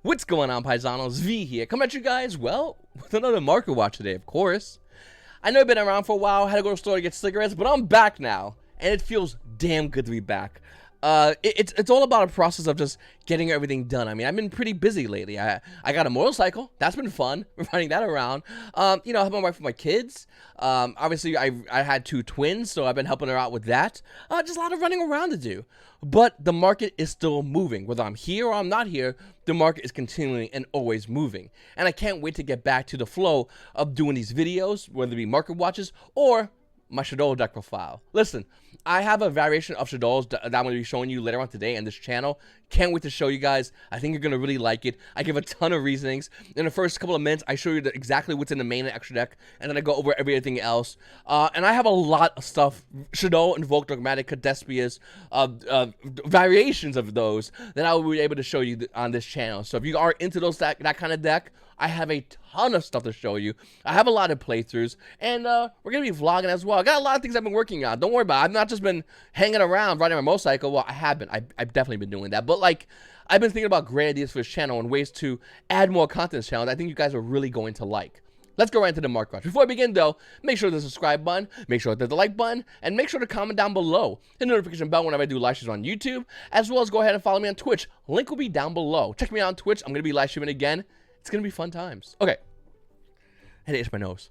What's going on, Paisanos? V here, coming at you guys, well, with another market watch today, of course. I know I've been around for a while, had to go to the store to get cigarettes, but I'm back now, and it feels damn good to be back. It's all about a process of just getting everything done. I mean, I've been pretty busy lately. I got a motorcycle. That's been fun, riding that around. You know, helping my wife with my kids. Obviously, I had two twins, so I've been helping her out with that. Just a lot of running around to do. But the market is still moving. Whether I'm here or I'm not here, the market is continuing and always moving. And I can't wait to get back to the flow of doing these videos, whether it be market watches or my Shadow deck profile. Listen, I have a variation of Shadows that I'm going to be showing you later on today on this channel. Can't wait to show you guys. I think you're going to really like it. I give a ton of reasonings. In the first couple of minutes, I show you exactly what's in the main and extra deck, and then I go over everything else. And I have a lot of stuff, Shadow, Invoke, Dogmatic, Despias, variations of those that I will be able to show you on this channel. So if you are into those that kind of deck, I have a ton of stuff to show you. I have a lot of playthroughs, and we're going to be vlogging as well. I got a lot of things I've been working on. Don't worry about it. I've not just been hanging around riding my motorcycle. Well, I have been. I've definitely been doing that. But, like, I've been thinking about great ideas for this channel and ways to add more content to this channel that I think you guys are really going to like. Let's go right into the market watch. Before I begin, though, make sure to subscribe button, make sure to hit the like button, and make sure to comment down below. Hit the notification bell whenever I do live streams on YouTube, as well as go ahead and follow me on Twitch. Link will be down below. Check me out on Twitch. I'm going to be live streaming again. It's going to be fun times. Okay. I had to itch my nose.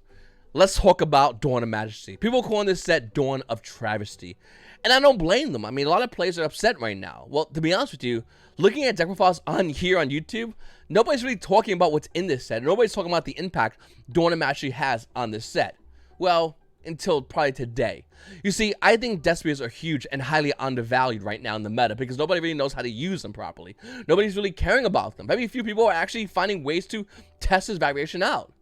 Let's talk about Dawn of Majesty. People calling this set Dawn of Travesty. And I don't blame them. I mean, a lot of players are upset right now. Well, to be honest with you, looking at deck profiles on here on YouTube, nobody's really talking about what's in this set. Nobody's talking about the impact Dawn of Majesty has on this set. Well, until probably today. You see, I think Despias are huge and highly undervalued right now in the meta because nobody really knows how to use them properly. Nobody's really caring about them. Maybe a few people are actually finding ways to test this variation out.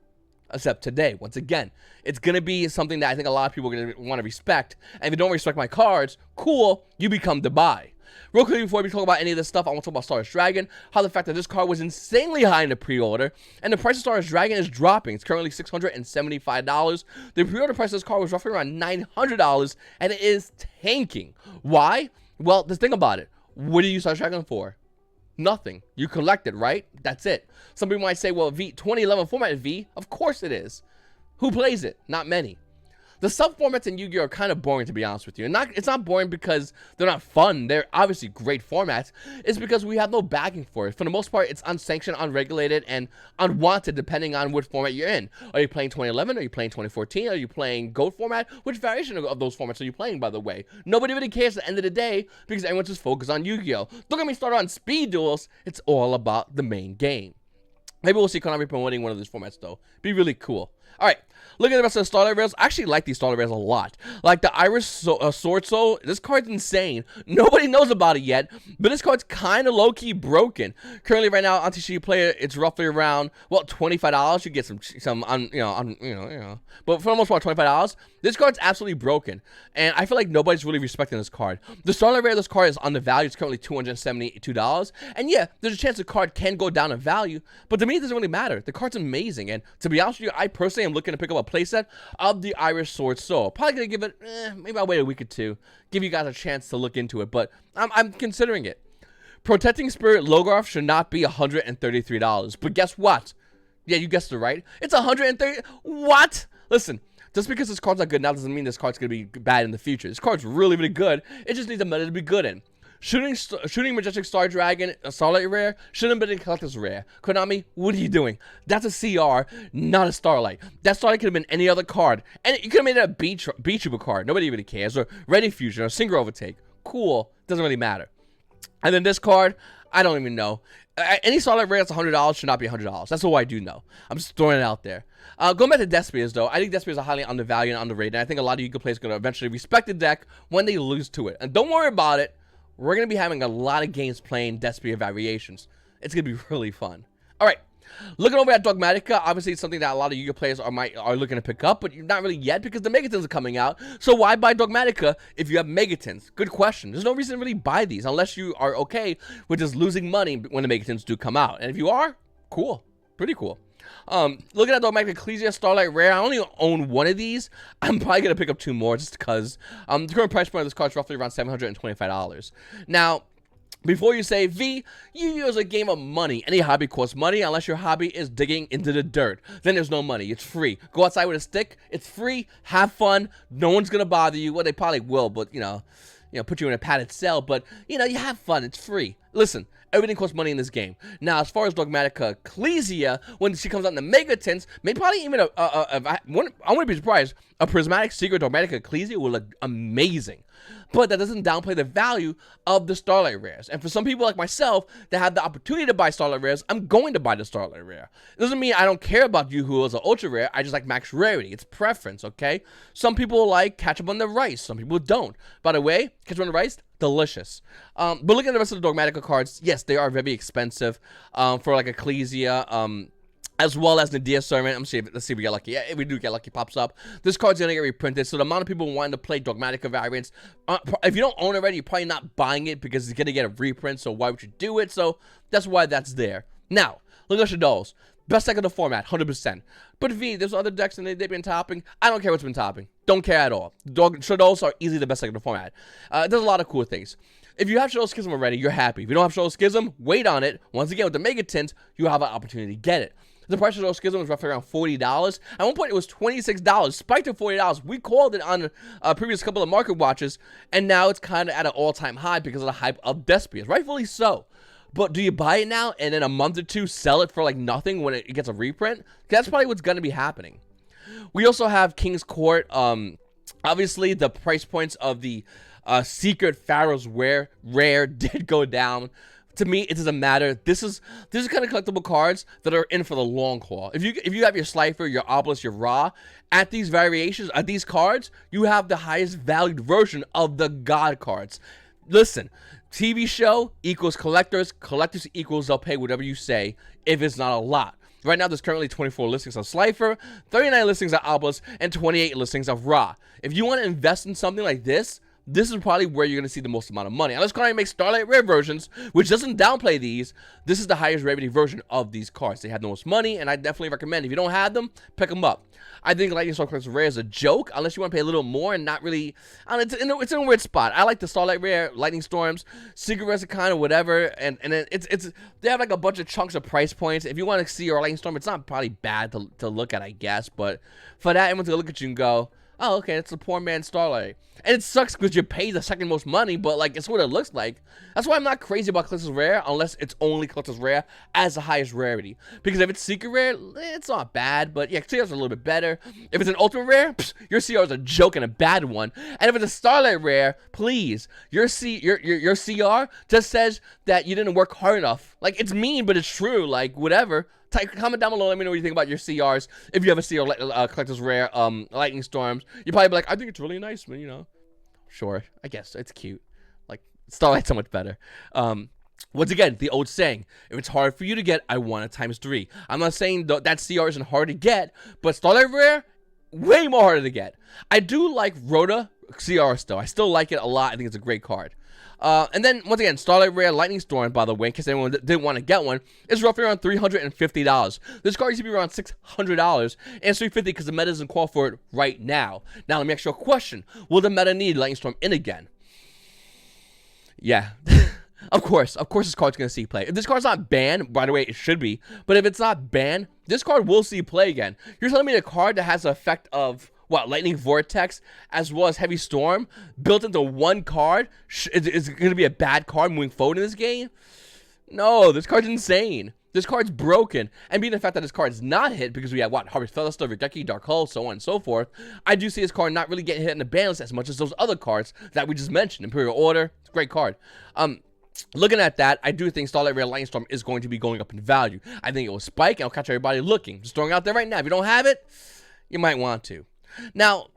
Except today, once again, it's going to be something that I think a lot of people are going to want to respect. And if you don't respect my cards, cool, you become the buy. Real quickly, before we talk about any of this stuff, I want to talk about Starlight Dragon, how the fact that this card was insanely high in the pre-order, and the price of Starlight Dragon is dropping. It's currently $675. The pre-order price of this card was roughly around $900, and it is tanking. Why? Well, just think about it. What do you use Starlight Dragon for? Nothing. You collect it, right? That's it. Some people might say, well, 2011 format V, of course it is. Who plays it? Not many. The sub-formats in Yu-Gi-Oh! Are kind of boring, to be honest with you. And it's not boring because they're not fun. They're obviously great formats. It's because we have no backing for it. For the most part, it's unsanctioned, unregulated, and unwanted depending on what format you're in. Are you playing 2011? Are you playing 2014? Are you playing GOAT format? Which variation of those formats are you playing, by the way? Nobody really cares at the end of the day because everyone's just focused on Yu-Gi-Oh! Don't get me started on speed duels. It's all about the main game. Maybe we'll see Konami promoting one of these formats, though. Be really cool. All right, look at the rest of the Starlight Rares. I actually like these Starlight Rares a lot. Like the Iris Sword Soul, this card's insane. Nobody knows about it yet, but this card's kind of low-key broken. Currently, right now, on TCG Player, it's roughly around, well, $25. You get but for the most part, $25. This card's absolutely broken, and I feel like nobody's really respecting this card. The Starlight Rare of this card is undervalued. It's currently $272, and yeah, there's a chance the card can go down in value, but to me, it doesn't really matter. The card's amazing, and to be honest with you, I personally am looking to pick up a playset of the Iris Sword Soul. Probably gonna give it, maybe I'll wait a week or two, give you guys a chance to look into it, but I'm considering it. Protecting Spirit Logarth should not be $133, but guess what? Yeah, you guessed it right. It's $130. What? Listen, just because this card's not good now doesn't mean this card's gonna be bad in the future. This card's really, really good. It just needs a meta to be good in. Shooting Majestic Star Dragon, a Starlight Rare, shouldn't have been a Collector's Rare. Konami, what are you doing? That's a CR, not a Starlight. That Starlight could have been any other card. And you could have made it a Beach Uber card. Nobody really cares. Or Ready Fusion, or Singer Overtake. Cool. Doesn't really matter. And then this card, I don't even know. Any Starlight Rare that's $100 should not be $100. That's all I do know. I'm just throwing it out there. Going back to Despias, though, I think Despias are highly undervalued and underrated. And I think a lot of Yu-Gi-Oh! Players are going to eventually respect the deck when they lose to it. And don't worry about it. We're going to be having a lot of games playing Despia variations. It's going to be really fun. All right. Looking over at Dogmatica, obviously it's something that a lot of Yu-Gi-Oh! Players are looking to pick up, but not really yet because the Megatons are coming out. So why buy Dogmatica if you have Megatons? Good question. There's no reason to really buy these unless you are okay with just losing money when the Megatons do come out. And if you are, cool. Pretty cool. Looking at Dogmatic Ecclesia Starlight Rare, I only own one of these. I'm probably going to pick up two more just because the current price point of this card is roughly around $725. Now, Before you say, V, Yu-Gi-Oh is a game of money. Any hobby costs money unless your hobby is digging into the dirt. Then there's no money. It's free. Go outside with a stick. It's free. Have fun. No one's going to bother you. Well, they probably will, but, you know, put you in a padded cell. But, you know, you have fun. It's free. Listen, everything costs money in this game. Now, as far as dogmatic Ecclesia, when she comes out in the Mega Tints, maybe probably even I wouldn't be surprised. A prismatic secret dogmatic Ecclesia will look amazing. But that doesn't downplay the value of the Starlight Rares. And for some people like myself that have the opportunity to buy Starlight Rares, I'm going to buy the Starlight Rare. It doesn't mean I don't care about Yugioh as an ultra rare. I just like max rarity. It's preference, okay? Some people like ketchup on the rice. Some people don't. By the way, ketchup on the rice, delicious. But looking at the rest of the Dogmatica cards, yes, they are very expensive for like Ecclesia. As well as the Dia Sermon. Let's see if we get lucky. Yeah, if we do get lucky, pops up. This card's gonna get reprinted, so the amount of people wanting to play Dogmatica variants, if you don't own it already, you're probably not buying it because it's gonna get a reprint, so why would you do it? So that's why that's there. Now, look at Shadows. Best deck of the format, 100%. But V, there's other decks and they've been topping. I don't care what's been topping. Don't care at all. Shadows are easily the best deck of the format. There's a lot of cool things. If you have Shadow Schism already, you're happy. If you don't have Shadow Schism, wait on it. Once again, with the Mega Tint, you have an opportunity to get it. The price of Shadow Schism was roughly around $40. At one point, it was $26. Spiked to $40. We called it on a previous couple of market watches, and now it's kind of at an all-time high because of the hype of Despias. Rightfully so. But do you buy it now and in a month or two sell it for like nothing when it gets a reprint? That's probably what's going to be happening. We also have King's Court. Obviously, the price points of the Secret Pharaoh's Rare did go down. To me, it doesn't matter. This is kind of collectible cards that are in for the long haul. If you have your Slifer, your Obelisk, your Ra, at these variations, at these cards, you have the highest valued version of the God cards. Listen, TV show equals collectors. Collectors equals they'll pay whatever you say if it's not a lot. Right now, there's currently 24 listings of Slifer, 39 listings of Obelisk, and 28 listings of Ra. If you want to invest in something like this is probably where you're going to see the most amount of money. Unless Konami makes Starlight Rare versions, which doesn't downplay these, this is the highest rarity version of these cards. They have the most money, and I definitely recommend, if you don't have them, pick them up. I think Lightning Storm Collector's Rare is a joke, unless you want to pay a little more and not really... it's in a weird spot. I like the Starlight Rare, Lightning Storms, Secret Rares are kind of whatever, and they have like a bunch of chunks of price points. If you want to see your Lightning Storm, it's not probably bad to look at, I guess, but for that, everyone's going to look at you and go, oh, okay, it's a poor man's Starlight. And it sucks because you pay the second most money, but, like, it's what it looks like. That's why I'm not crazy about Collector's Rare unless it's only Collector's Rare as the highest rarity. Because if it's Secret Rare, it's not bad, but, yeah, CR's a little bit better. If it's an Ultimate Rare, your CR is a joke and a bad one. And if it's a Starlight Rare, please, your CR just says that you didn't work hard enough. Like, it's mean, but it's true. Like, whatever. Comment down below, let me know what you think about your CRs. If you have a CR Collector's Rare Lightning Storms, you'd probably be like, I think it's really nice, man, you know. Sure, I guess, it's cute. Like, Starlight's so much better. Once again, the old saying, if it's hard for you to get, I want it times 3. I'm not saying that CR isn't hard to get, but Starlight Rare, way more harder to get. I do like Rhoda CR still. I still like it a lot. I think it's a great card. And then, once again, Starlight Rare Lightning Storm, by the way, in case anyone didn't want to get one, is roughly around $350. This card used to be around $600, and it's $350 because the meta doesn't call for it right now. Now, let me ask you a question. Will the meta need Lightning Storm in again? Yeah. Of course this card's going to see play. If this card's not banned, by the way, it should be, but if it's not banned, this card will see play again. You're telling me a card that has the effect of... what, Lightning Vortex, as well as Heavy Storm, built into one card, is going to be a bad card moving forward in this game? No, this card's insane. This card's broken. And being the fact that this card is not hit, because we have, what, Harvest Featherstone, Verdeki, Dark Hull, so on and so forth, I do see this card not really getting hit in the ban list as much as those other cards that we just mentioned. Imperial Order, it's a great card. Looking at that, I do think Starlight Rare Lightning Storm is going to be going up in value. I think it will spike, and it'll catch everybody looking. Just throwing it out there right now. If you don't have it, you might want to. Now,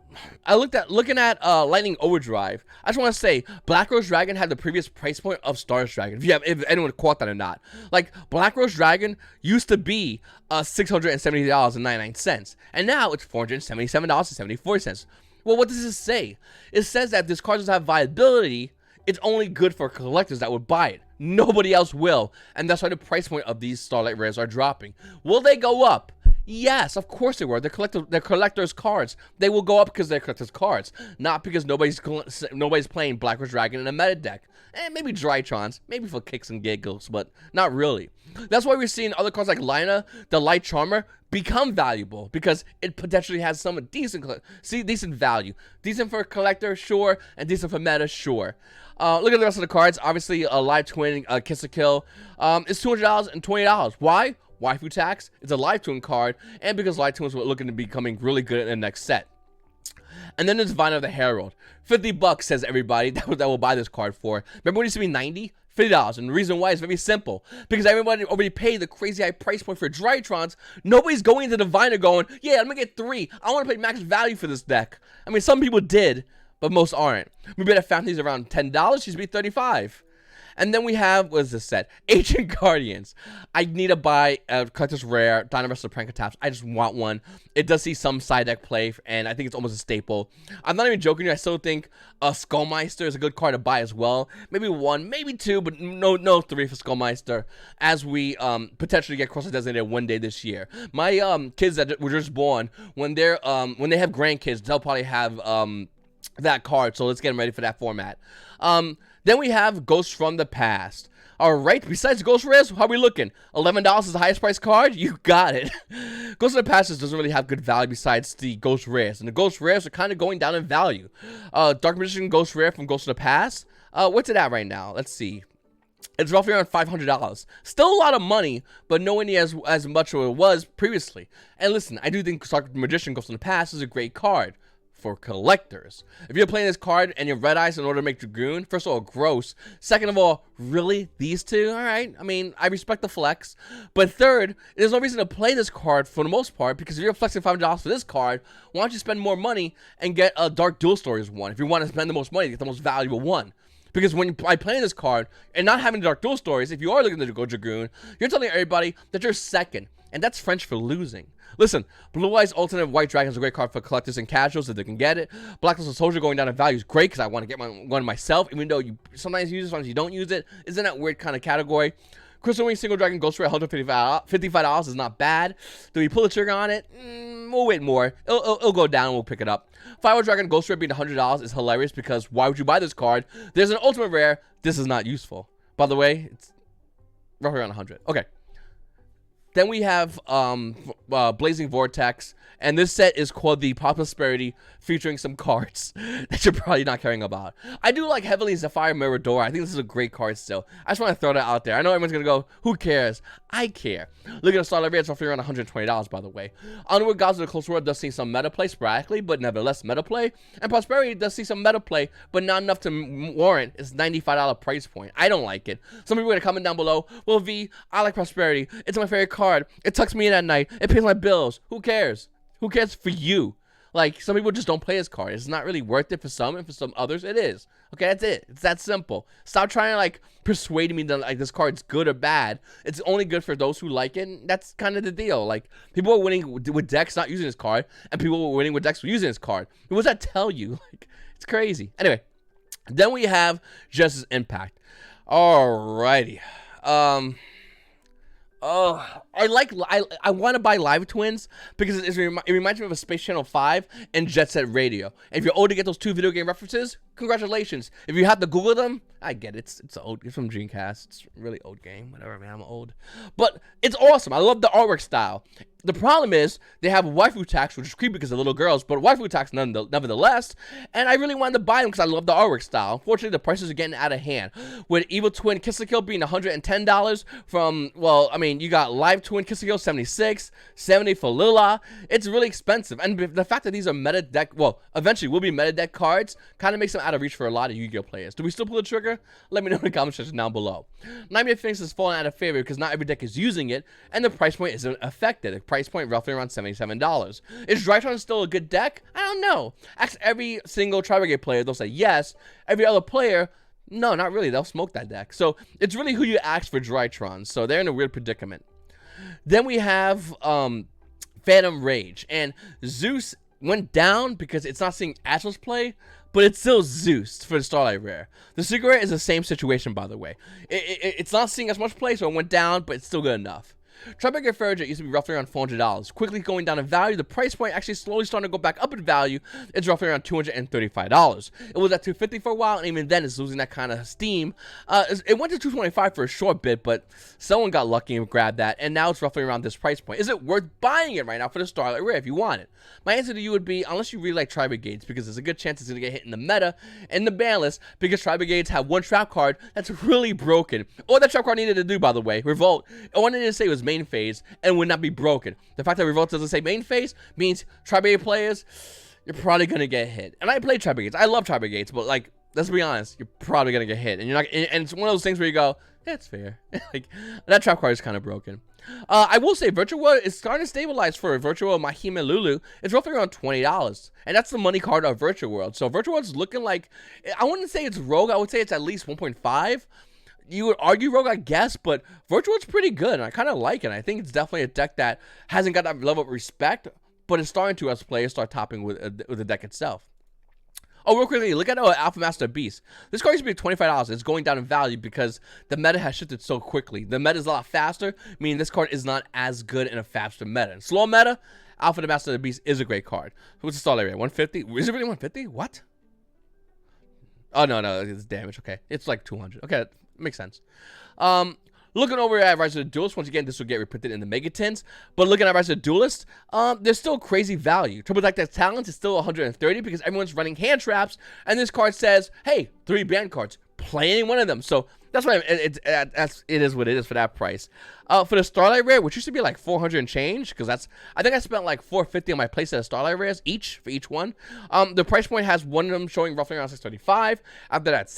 looking at Lightning Overdrive, I just want to say Black Rose Dragon had the previous price point of Stars Dragon. If anyone caught that or not, like Black Rose Dragon used to be $670.99, and now it's $477.74. Well, what does this say? It says that this card doesn't have viability. It's only good for collectors that would buy it. Nobody else will, and that's why the price point of these Starlight Rares are dropping. Will they go up? Yes, of course they were. They're collector's cards. They will go up because they're collector's cards, not because nobody's playing Black Dragon in a meta deck. And maybe Drytrons, maybe for kicks and giggles, but not really. That's why we're seeing other cards like Lina, the Light Charmer, become valuable because it potentially has some decent value. Decent for a collector, sure, and decent for meta, sure. Look at the rest of the cards. Obviously, a Live Twin, Kiss a Kill, is $200 and $20. Why? Waifu Tax. It's a Live Twin card, and because Live Twins were looking to be becoming really good in the next set. And then there's Divine of the Herald. $50 says everybody that will buy this card for. Remember when it used to be $90? $50. And the reason why is very simple. Because everybody already paid the crazy high price point for Drytrons. Nobody's going to Diviner going, yeah, I'm going to get 3. I want to pay max value for this deck. I mean, some people did, but most aren't. We bet found these around $10. She's be $35. And then we have, what is this set? Ancient Guardians. I need to buy a Collector's Rare, Dynamite of Prank Taps. I just want one. It does see some side deck play, and I think it's almost a staple. I'm not even joking. I still think Skullmeister is a good card to buy as well. Maybe 1, maybe 2, but no 3 for Skullmeister, as we potentially get Cross Designated one day this year. My kids that were just born, when they have grandkids, they'll probably have that card, so let's get them ready for that format. Then we have Ghosts from the Past. Alright, besides Ghost Rares, how are we looking? $11 is the highest price card? You got it. Ghosts from the Past doesn't really have good value besides the Ghost Rares, and the Ghost Rares are kind of going down in value. Dark Magician Ghost Rare from Ghosts of the Past. What's it at right now? Let's see. It's roughly around $500. Still a lot of money, but nowhere near as much as it was previously. And listen, I do think Dark Magician Ghosts from the Past is a great card for collectors. If you're playing this card and you're Red Eyes in order to make Dragoon, first of all, gross. Second of all, really? These two? Alright, I mean, I respect the flex. But third, there's no reason to play this card for the most part, because if you're flexing $500 for this card, why don't you spend more money and get a Dark Duel Stories one? If you want to spend the most money, get the most valuable one. Because when by playing this card and not having Dark Duel Stories, if you are looking to go Dragoon, you're telling everybody that you're second. And that's French for losing. Listen, Blue Eyes Alternate White Dragon is a great card for collectors and casuals if they can get it. Black Luster Soldier going down in value is great because I want to get one myself, even though you sometimes use it, sometimes you don't use it. Isn't that weird kind of category? Crystal Wing Single Dragon Ghost Rare $155 is not bad. Do we pull the trigger on it? We'll wait more. It'll go down and we'll pick it up. Fire Dragon Ghost Rare being $100 is hilarious because why would you buy this card? There's an Ultimate Rare. This is not useful. By the way, it's roughly around 100. Okay. Then we have Blazing Vortex, and this set is called the Prosperity, featuring some cards that you're probably not caring about. I do like heavily Zephyr Mirador. I think this is a great card still. I just want to throw that out there. I know everyone's going to go, who cares? I care. Look at the Starlight Rare. It's roughly around $120, by the way. Onward Gods of the Close World does see some meta play sporadically, but nevertheless meta play. And Prosperity does see some meta play, but not enough to warrant its $95 price point. I don't like it. Some people are going to comment down below, well, V, I like Prosperity. It's my favorite card. It tucks me in at night. It pays my bills. Who cares? Who cares for you? Like, some people just don't play this card. It's not really worth it for some, and for some others, it is. Okay, that's it. It's that simple. Stop trying to, like, persuade me that, like, this card's good or bad. It's only good for those who like it, and that's kind of the deal. Like, people are winning with decks not using this card, and people are winning with decks using this card. What does that tell you? Like, it's crazy. Anyway, then we have Justice Impact. Alrighty. I want to buy Live Twins because it reminds me of a Space Channel 5 and Jet Set Radio. And if you're old to get those two video game references, congratulations. If you have to Google them, I get it. It's old. It's from Dreamcast. It's a really old game. Whatever, man. I'm old. But it's awesome. I love the artwork style. The problem is they have waifu tax, which is creepy because they're little girls, but waifu tax nevertheless. And I really wanted to buy them because I love the artwork style. Unfortunately, the prices are getting out of hand. With Evil Twin Kiss the Kill being $110 from, well, I mean, you got Live Twin Kiss the Kill $76, $70 for Lila. It's really expensive. And the fact that these are meta deck, well, eventually will be meta deck cards, kind of makes them out of reach for a lot of Yu-Gi-Oh players. Do we still pull the trigger? Let me know in the comment section down below. Nightmare Phoenix is falling out of favor because not every deck is using it, and the price point isn't affected. The price point roughly around $77. Is Drytron still a good deck? I don't know. Ask every single Tri-Brigade player, they'll say yes. Every other player, no, not really. They'll smoke that deck. So it's really who you ask for Drytron. So they're in a weird predicament. Then we have Phantom Rage, and Zeus went down because it's not seeing Atlas play, but it's still Zeus for the Starlight Rare. The Secret Rare is the same situation, by the way. It's not seeing as much play, so it went down, but it's still good enough. Tribeca Ferriger used to be roughly around $400, quickly going down in value. The price point actually slowly starting to go back up in value. It's roughly around $235. It was at $250 for a while, and even then it's losing that kind of steam. It went to $225 for a short bit, but someone got lucky and grabbed that, and now it's roughly around this price point. Is it worth buying it right now for the Starlight Rare if you want it? My answer to you would be, unless you really like Tri-Brigades, because there's a good chance it's going to get hit in the meta and the ban list, because Tri-Brigades have one trap card that's really broken. All that trap card needed to do, by the way, Revolt, all it needed to say was main phase and would not be broken. The fact that Revolt doesn't say main phase means Tri-Brigade players, you're probably going to get hit. And I play Tri-Brigades. I love Tri-Brigades, but like, let's be honest, you're probably going to get hit. And you're not, and it's one of those things where you go, yeah, it's fair. Like, that trap card is kind of broken. I will say Virtual World is starting to stabilize for Virtual World Mahima Lulu. It's roughly around $20. And that's the money card of Virtual World. So Virtual World's looking like, I wouldn't say it's rogue. I would say it's at least 1.5. You would argue rogue, I guess, but Virtual World's pretty good. And I kind of like it. I think it's definitely a deck that hasn't got that level of respect, but it's starting to, as players start topping with the deck itself. Oh, real quickly, look at Alpha Master Beast. This card used to be $25. It's going down in value because the meta has shifted so quickly. The meta is a lot faster, meaning this card is not as good in a faster meta. In slow meta, Alpha Master Beast is a great card. What's the Starlight Rare? 150? Is it really 150? What? Oh, no, it's damage. Okay. It's like 200. Okay, that makes sense. Looking over at Rise of the Duelists, once again, this will get reprinted in the Mega Tins. But looking at Rise of the Duelists, there's still crazy value. Triple Deck Deck Talent is still 130 because everyone's running hand traps. And this card says, hey, 3 banned cards. Play any one of them. So that's why it is what it is for that price. For the Starlight Rare, which used to be like 400 and change, because I think I spent like 450 on my playset of Starlight Rares for each one. The price point has one of them showing roughly around 635. After that,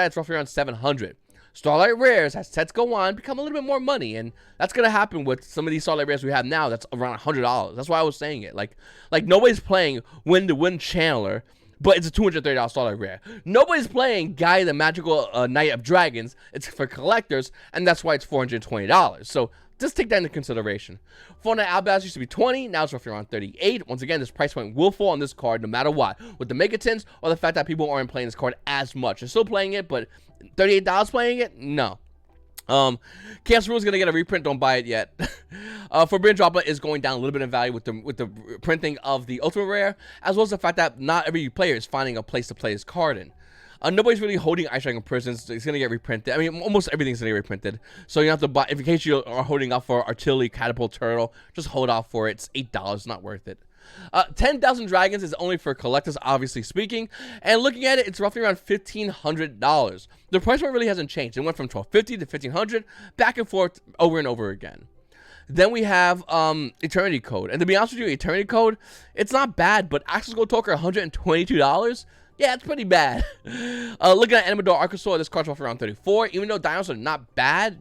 it's roughly around 700. Starlight Rares, as sets go on, become a little bit more money, and that's gonna happen with some of these Starlight Rares we have now. That's around $100. That's why I was saying it. Like nobody's playing Win to Win Channeler, but it's a $230 Starlight Rare. Nobody's playing Guy the Magical Knight of Dragons. It's for collectors, and that's why it's $420. So just take that into consideration. Fortnite Albaz used to be $20, now it's roughly around $38. Once again, this price point will fall on this card no matter what, with the Mega Tins or the fact that people aren't playing this card as much. They're still playing it, but $38 playing it? No. Chaos Rule is going to get a reprint. Don't buy it yet. Forbidden Droplet is going down a little bit in value with the printing of the Ultimate Rare, as well as the fact that not every player is finding a place to play his card in. Nobody's really holding Ice Dragon Prisons. It's going to get reprinted. I mean, almost everything's going to get reprinted. So you have to buy, in case you are holding off for Artillery, Catapult, Turtle, just hold off for it. It's $8. Not worth it. 10,000 Dragons is only for collectors, obviously speaking. And looking at it, it's roughly around $1,500. The price point really hasn't changed. It went from $1,250 to $1,500, back and forth over and over again. Then we have Eternity Code. And to be honest with you, Eternity Code, it's not bad, but Access Gold Token $122. Yeah, it's pretty bad. Looking at Animador Archosaur, this card's off around 34. Even though dinos are not bad,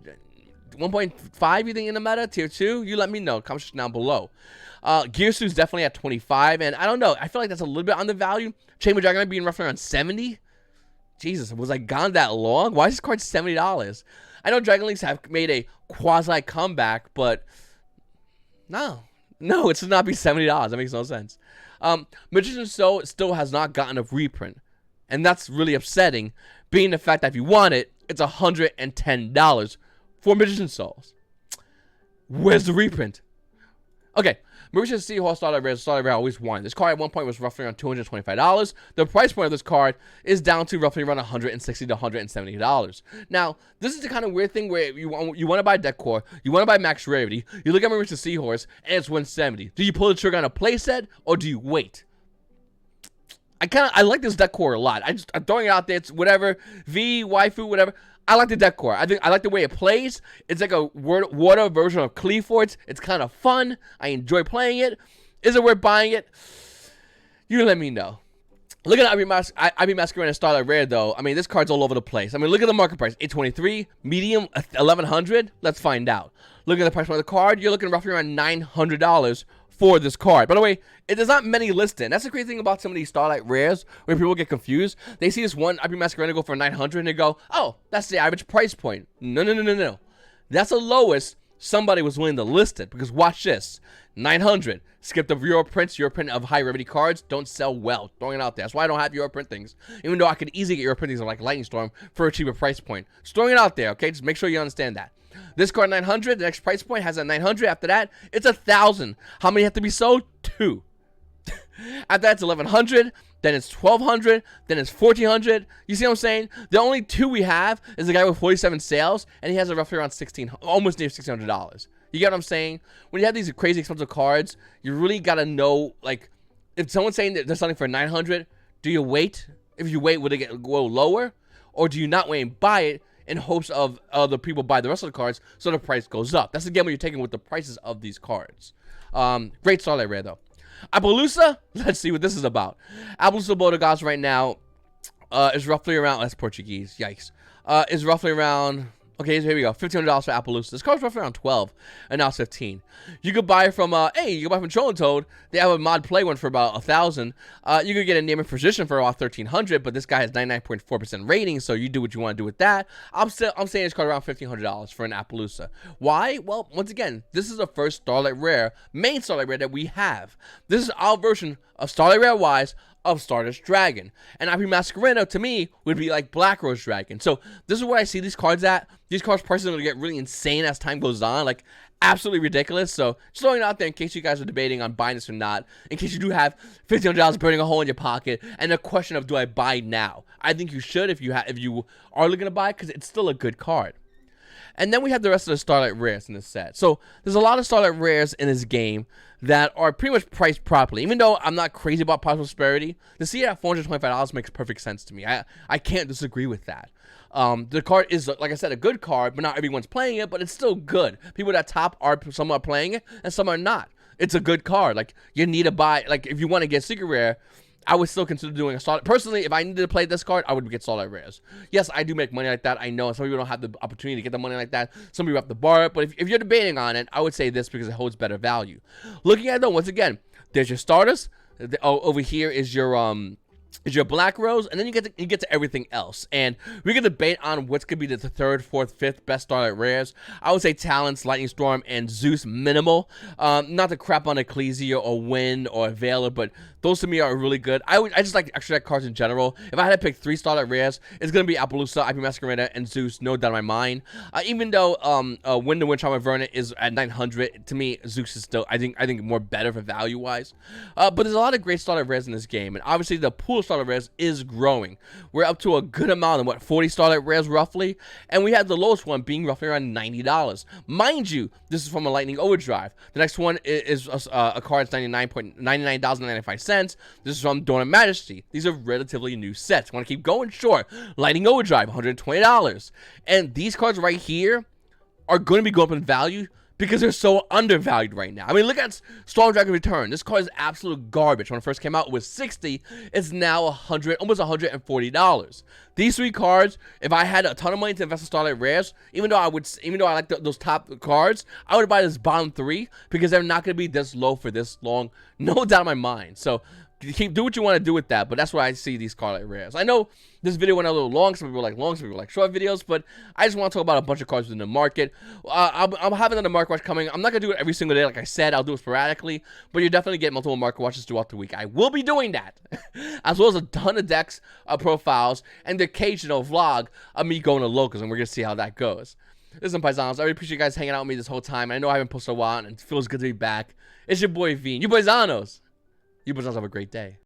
1.5 you think in the meta? Tier 2? You let me know. Comment section down below. Gearsu's definitely at 25. And I don't know. I feel like that's a little bit on the value. Chamber Dragon being roughly around 70. Jesus, was I gone that long? Why is this card $70? I know Dragon Leagues have made a quasi comeback, but no, it should not be $70. That makes no sense. Magician's Soul still has not gotten a reprint, and that's really upsetting, being the fact that if you want it, it's $110 for Magician's Souls. Where's the reprint? Okay, Mauritius Seahorse Starlight Rare always won. This card at one point was roughly around $225. The price point of this card is down to roughly around $160 to $170. Now, this is the kind of weird thing where you want to buy Deck Core, you want to buy Max Rarity, you look at Mauritius Seahorse, and it's $170. Do you pull the trigger on a playset, or do you wait? I like this Deck Core a lot. I'm throwing it out there. It's whatever, V, Waifu, whatever. I like the Deck Core. I like the way it plays. It's like a water version of Cleaforts. It's kind of fun. I enjoy playing it. Is it worth buying it? You let me know. Look at IB Mascara and Starlight Rare, though. I mean, this card's all over the place. I mean, look at the market price. $823. Medium, $1,100. Let's find out. Look at the price of the card. You're looking roughly around $900 for this card. By the way, there's not many listed. That's the crazy thing about some of these Starlight Rares, where people get confused. They see this one IB Mascara go for $900, and they go, oh, that's the average price point. No. That's the lowest somebody was willing to list it, because watch this. $900. Skip the Euro prints. Euro print of high rarity cards don't sell well. Throwing it out there. That's why I don't have Euro print things. Even though I could easily get Euro print things like Lightning Storm for a cheaper price point. Just throwing it out there, okay? Just make sure you understand that. This card 900, the next price point has a 900. After that, it's 1,000. How many have to be sold? 2. After that, it's 1,100. Then it's 1,200. Then it's 1,400. You see what I'm saying? The only 2 we have is the guy with 47 sales, and he has a roughly around almost near $1,600. You get what I'm saying? When you have these crazy expensive cards, you really gotta know, like, if someone's saying that they're selling for 900, do you wait? If you wait, would it go lower, or do you not wait and buy it in hopes of other people buy the rest of the cards so the price goes up? That's the gamble you're taking with the prices of these cards. Great Starlight Rare though. Appaloosa, let's see what this is about. Appaloosa Bodegas right now is roughly around, that's Portuguese, yikes, is roughly around, okay, so here we go, $1,500 for Appaloosa. This card's roughly around 12, and now it's 15. You could buy from, you can buy from Troll and Toad. They have a mod play one for about 1,000. You could get a name and position for about 1,300, but this guy has 99.4% rating, so you do what you want to do with that. I'm saying this card around $1,500 for an Appaloosa. Why? Well, once again, this is the first Starlight Rare, main Starlight Rare that we have. This is our version of Starlight Rare wise of Stardust Dragon. And IP Mascara, to me, would be like Black Rose Dragon. So this is where I see these cards at. These cards' prices are going to get really insane as time goes on. Like, absolutely ridiculous. So just throwing it out there in case you guys are debating on buying this or not. In case you do have $1,500 burning a hole in your pocket. And the question of, do I buy now? I think you should if you are looking to buy, because it's still a good card. And then we have the rest of the Starlight Rares in this set. So there's a lot of Starlight Rares in this game that are pretty much priced properly. Even though I'm not crazy about prosperity, to see it at $425 makes perfect sense to me. I can't disagree with that. The card is, like I said, a good card, but not everyone's playing it, but it's still good. People at top are, some are playing it, and some are not. It's a good card. Like, you need to buy, like, if you want to get Secret Rare, I would still consider doing a Starlight. Personally, if I needed to play this card, I would get Starlight Rares. Yes, I do make money like that. I know some people don't have the opportunity to get the money like that. Some people have to borrow it. But if you're debating on it, I would say this because it holds better value. Looking at it, though, once again, there's your Stardust. Over here is your Black Rose, and then you get to everything else. And we can debate on what's going to be the 3rd, 4th, 5th best Starlight Rares. I would say Talents, Lightning Storm, and Zeus minimal. Not to crap on Ecclesia or Wind or Veiler, but those to me are really good. I just like extra deck cards in general. If I had to pick 3 Starlight Rares, it's going to be Appaloosa, IP Mascara, and Zeus, no doubt in my mind. Even though Wind and Wind Charm Vernon is at 900, to me, Zeus is still, I think more better for value-wise. But there's a lot of great Starlight Rares in this game, and obviously the pool of Starlight Rares is growing. We're up to a good amount of 40 Starlight Rares roughly, and we have the lowest one being roughly around $90. Mind you, this is from a Lightning Overdrive. The next one is a card that's $99.95. This is from Dawn of Majesty. These are relatively new sets. Want to keep going? Sure. Lightning Overdrive, $120. And these cards right here are going to be going up in value because they're so undervalued right now. I mean, look at Storm Dragon Return. This card is absolute garbage. When it first came out, it was $60. It's now almost $140. These 3 cards, if I had a ton of money to invest in Starlight Rares, even though I like those top cards, I would buy this bottom 3 because they're not going to be this low for this long. No doubt in my mind. So do what you want to do with that, but that's why I see these Starlight Rares. I know this video went a little long. Some people like long, some people like short videos, but I just want to talk about a bunch of cards within the market. I'm having another market watch coming. I'm not going to do it every single day, like I said. I'll do it sporadically, but you'll definitely get multiple market watches throughout the week. I will be doing that, as well as a ton of decks, profiles, and the occasional vlog of me going to locals, and we're going to see how that goes. Listen, Paisanos, I really appreciate you guys hanging out with me this whole time. I know I haven't posted a while, and it feels good to be back. It's your boy V. You Paisanos. You Paisanos have a great day.